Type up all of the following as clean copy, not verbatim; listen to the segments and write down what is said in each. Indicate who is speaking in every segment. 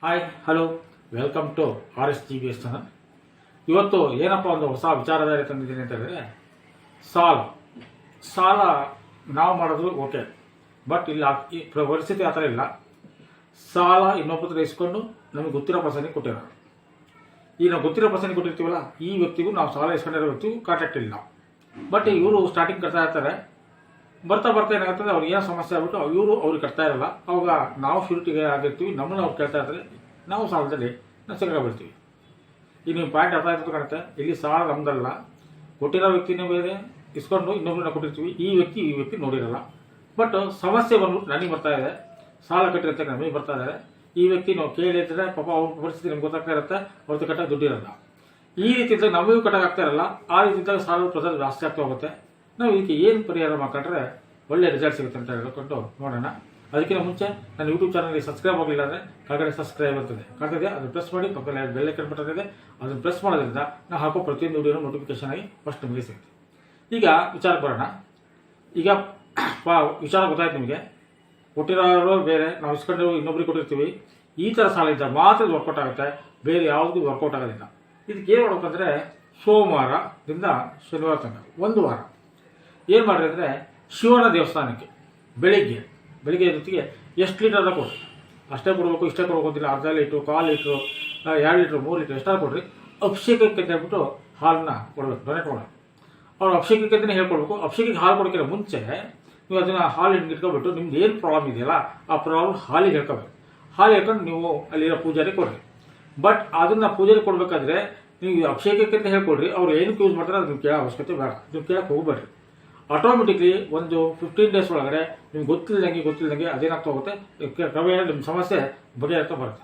Speaker 1: Hi hello welcome to RSGBS channel. ಇವತ್ತು ಏನಪ್ಪ ಒಂದು ಹೊಸ ವಿಚಾರಧಾರೆ ತಂದಿದ್ದೀನಿ ಅಂತ ಹೇಳಿದ್ರೆ, ಸಾಲ ನಾವು ಮಾಡೋದು ಓಕೆ, ಬಟ್ ಇಲ್ಲಿ ಈ ಪರಿಸ್ಥಿತಿ ಆ ಥರ ಇಲ್ಲ. ಸಾಲ ಇನ್ನೊಬ್ಬರ ಇಸ್ಕೊಂಡು ನಮಗೆ ಗೊತ್ತಿರೋ ಪರ್ಸನಿಗೆ ಕೊಟ್ಟಿರೋದು. ಈಗ ನಾವು ಗೊತ್ತಿರೋ ಪರ್ಸನಿಗೆ ಕೊಟ್ಟಿರ್ತೀವಲ್ಲ, ಈ ವ್ಯಕ್ತಿಗೂ ನಾವು ಸಾಲ ಇಸ್ಕೊಂಡಿರೋ ವ್ಯಕ್ತಿಗೂ ಕಾಂಟ್ಯಾಕ್ಟ್ ಇಲ್ಲ. ಬಟ್ ಇವರು ಸ್ಟಾರ್ಟಿಂಗ್ ಕಟ್ತಾ ಇರ್ತಾರೆ. ಬರ್ತಾ ಏನಾಗ್ತದೆ, ಅವ್ರಿಗೆ ಏನೋ ಸಮಸ್ಯೆ ಆಗ್ಬಿಟ್ಟು ಇವರು ಅವ್ರಿಗೆ ಕಟ್ತಾ ಇರಲ್ಲ. ಅವಾಗ ನಾವು ಶ್ಯೂರಿಟಿಗೆ ಆಗಿರ್ತೀವಿ, ನಮ್ಮನ್ನು ಅವ್ರು ಕೇಳ್ತಾ ಇರ್ತಾರೆ, ನಾವು ಸಾಲದಲ್ಲಿ ನಾವು ಸಿಕ್ಕಾಬಿಡ್ತೀವಿ. ಈಗ ನೀವು ಪಾಯಿಂಟ್ ಅರ್ಥ ಆಯ್ತು ಕಾಣುತ್ತೆ. ಇಲ್ಲಿ ಸಾಲ ನಮ್ದಲ್ಲ, ಕೊಟ್ಟಿರೋ ವ್ಯಕ್ತಿನೇ ಬೇರೆ, ಇಸ್ಕೊಂಡು ಇನ್ನೊಬ್ರನ್ನ ಕೊಟ್ಟಿರ್ತೀವಿ. ಈ ವ್ಯಕ್ತಿ ನೋಡಿರಲ್ಲ. ಬಟ್ ಸಮಸ್ಯೆ ಬಂದ್ಬಿಟ್ಟು ನನಗೆ ಬರ್ತಾ ಇದೆ, ಸಾಲ ಕಟ್ಟಿರುತ್ತೆ ನಮಗೆ ಬರ್ತಾ ಇದ್ದಾರೆ. ಈ ವ್ಯಕ್ತಿ ನಾವು ಕೇಳಿದ್ರೆ ಪಾಪ ಅವ್ರ ಪರಿಸ್ಥಿತಿ ನಮ್ಗೆ ಗೊತ್ತಾಗ್ತಾ ಇರುತ್ತೆ, ಅವ್ರದ್ದು ಕಟ್ಟಕ್ಕೆ ದುಡ್ಡಿರಲ್ಲ. ಈ ರೀತಿಯಿಂದ ನಮಗೂ ಕಟ್ಟಕ್ಕಾಗ್ತಾ ಇರಲ್ಲ. ಆ ರೀತಿಯಿಂದ ಸಾಲದ ಪ್ರಸರ ಜಾಸ್ತಿ ಆಗ್ತಾ ಹೋಗುತ್ತೆ. ನಾವು ಇದಕ್ಕೆ ಏನು ಪರಿಹಾರ ಮಾಡ್ಕೊಂಡ್ರೆ ಒಳ್ಳೆ ರಿಸಲ್ಟ್ ಸಿಗುತ್ತೆ ಅಂತ ಹೇಳ್ಕೊಂಡು ನೋಡೋಣ. ಅದಕ್ಕಿಂತ ಮುಂಚೆ ನನ್ನ ಯೂಟ್ಯೂಬ್ ಚಾನಲ್ಗೆ ಸಬ್ಸ್ಕ್ರೈಬ್ ಆಗಿಲ್ಲ ಅಂದರೆ ಕೆಳಗಡೆ ಸಬ್ಸ್ಕ್ರೈಬ್ ಅಂತದೆ ಕಾಣ್ತದೆ, ಅದನ್ನು ಪ್ರೆಸ್ ಮಾಡಿ. ಪಕ್ಕದಲ್ಲಿ ಬೆಲ್ ಐಕಾನ್ ಬಟನ್ ಇದೆ, ಅದನ್ನು ಪ್ರೆಸ್ ಮಾಡೋದ್ರಿಂದ ನಾವು ಹಾಕೋ ಪ್ರತಿಯೊಂದು ವಿಡಿಯೋನು ನೋಟಿಫಿಕೇಶನ್ ಆಗಿ ಫಸ್ಟ್ ನಿಮಗೆ ಸಿಗುತ್ತೆ. ಈಗ ವಿಚಾರಕ್ಕೆ ಬರೋಣ. ಈಗ ವಿಚಾರ ಗೊತ್ತಾಯ್ತು ನಿಮಗೆ. ಕೊಟ್ಟಿರೋರು ಬೇರೆ, ನಾವು ಇಸ್ಕೊಂಡು ಇನ್ನೊಬ್ರಿಗೆ ಕೊಟ್ಟಿರ್ತೀವಿ. ಈ ಥರ ಸಾಲ ಇದ್ದಾಗ ಮಾತ್ರ ಇದು ವರ್ಕೌಟ್ ಆಗುತ್ತೆ, ಬೇರೆ ಯಾವುದೂ ವರ್ಕೌಟ್ ಆಗೋದಿಲ್ಲ. ಇದಕ್ಕೆ ಏನು ಮಾಡ್ಬೇಕಂದ್ರೆ, ಸೋಮವಾರದಿಂದ ಶನಿವಾರ ತನಕ ಒಂದು ವಾರ ಏನು ಮಾಡಿರಿ ಅಂದರೆ, ಶಿವನ ದೇವಸ್ಥಾನಕ್ಕೆ ಬೆಳಿಗ್ಗೆ ಜೊತೆಗೆ ಎಷ್ಟು ಲೀಟರ್ ಕೊಡ್ರಿ, ಅಷ್ಟೇ ಕೊಡಬೇಕು, ಇಷ್ಟೇ ಕೊಡ್ಬೇಕು ಅಂತಿಲ್ಲ. ಅರ್ಧ ಲೀಟ್ರು, 1/4 ಲೀಟ್ರು, 2 ಲೀಟ್ರು, 3 ಲೀಟ್ರ್ ಎಷ್ಟಾದ್ರು ಕೊಡ್ರಿ. ಅಭಿಷೇಕಕ್ಕೆ ಅಂತ ಹೇಳ್ಬಿಟ್ಟು ಹಾಲನ್ನ ಕೊಡಬೇಕು, ಡೊನೇಟ್ ಮಾಡೋದು. ಅವ್ರು ಅಭಿಷೇಕಕ್ಕೆ ಅಂತಲೇ ಹೇಳ್ಕೊಡ್ಬೇಕು. ಅಭಿಷೇಕಕ್ಕೆ ಹಾಲು ಕೊಡೋಕ್ಕಿಂತ ಮುಂಚೆ ನೀವು ಅದನ್ನು ಹಾಲು ಇಟ್ಕೊಬಿಟ್ಟು ನಿಮ್ದು ಏನು ಪ್ರಾಬ್ಲಮ್ ಇದೆಯಲ್ಲ, ಆ ಪ್ರಾಬ್ಲಮ್ ಹಾಲಿಗೆ ಹೇಳ್ಕೋಬೇಕು. ಹಾಲು ಹೇಳ್ಕೊಂಡು ನೀವು ಅಲ್ಲಿರೋ ಪೂಜಾರಿ ಕೊಡ್ರಿ. ಬಟ್ ಅದನ್ನು ಪೂಜಾರಿ ಕೊಡಬೇಕಾದ್ರೆ ನೀವು ಅಭಿಷೇಕಕ್ಕೆ ಅಂತ ಹೇಳ್ಕೊಡ್ರಿ. ಅವ್ರು ಏನಕ್ಕೆ ಯೂಸ್ ಮಾಡ್ತಾರೆ ಅದನ್ನು ಕೇಳೋ ಅವಶ್ಯಕತೆ ಬೇಡ, ನೀವು ಕೇಳಕ್ಕೆ ಹೋಗ್ಬೇಡ್ರಿ. ಆಟೋಮೆಟಿಕ್ಲಿ ಒಂದು 15 ಡೇಸ್ ಒಳಗಡೆ ನಿಮ್ಗೆ ಗೊತ್ತಿಲ್ಲದಂಗೆ ಅದೇನಾಗ್ತಾ ಹೋಗುತ್ತೆ, ಕ್ರಮೇಣ ನಿಮ್ಮ ಸಮಸ್ಯೆ ಬಗೆಹರ್ತಾ ಬರುತ್ತೆ.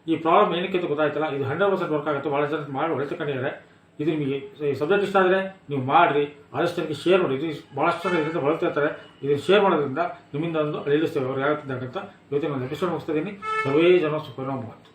Speaker 1: ಈ ಪ್ರಾಬ್ಲಮ್ ಏನಕ್ಕೆ ಅಂತ ಗೊತ್ತಾಯ್ತಲ್ಲ, ಇದು 100% ವರ್ಕ್ ಆಗುತ್ತೆ. ಭಾಳ ಜನ ಮಾಡಿ ಒಳ್ಳೆ ಕಂಡಿದ್ದಾರೆ. ಇದು ನಿಮಗೆ ಸಬ್ಜೆಕ್ಟ್ ಇಷ್ಟ ಆದರೆ ನೀವು ಮಾಡಿರಿ, ಆದಷ್ಟು ಜನಕ್ಕೆ ಶೇರ್ ಮಾಡಿ. ಇದು ಭಾಳಷ್ಟು ಜನ ಇದರಿಂದ ಬಳಸ್ತಾ ಇರ್ತಾರೆ. ಇದನ್ನು ಶೇರ್ ಮಾಡೋದ್ರಿಂದ ನಿಮ್ಮಿಂದ ಒಂದು ಅಳಿಸ್ತೇವೆ ಅವ್ರು ಯಾವತ್ತಿದ್ದಂತ. ಇವತ್ತಿನ ಒಂದು ಎಪಿಸೋಡ್ ಮುಗಿಸ್ತಾ ಇದ್ದೀನಿ. ಸರ್ವೇ ಜನ ಸುಖನೋ ಭವಂತು.